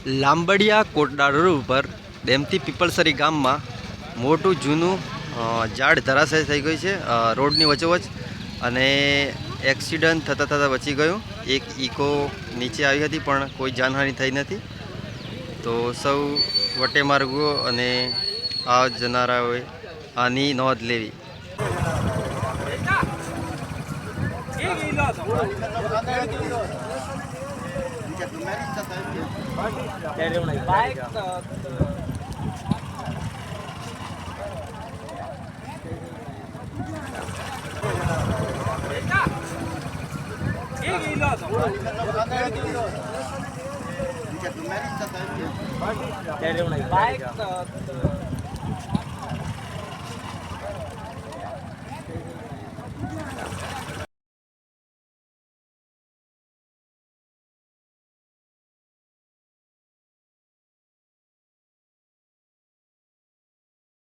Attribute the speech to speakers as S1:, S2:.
S1: લાંબડિયા Kotda road ઉપર ડેમથી પીપળસરી ગામમાં મોટું જૂનું ઝાડ ધરાશાયી થઈ ગયું છે રોડની વચ્ચોવચ્ચ, અને એક્સિડન્ટ થતાં બચી ગયું. એક ઇકો નીચે આવી હતી પણ કોઈ જાનહાનિ થઈ નથી. તો સૌ વટેમાર્ગો અને આ જનારાઓએ આની નોંધ લેવી.
S2: Baik.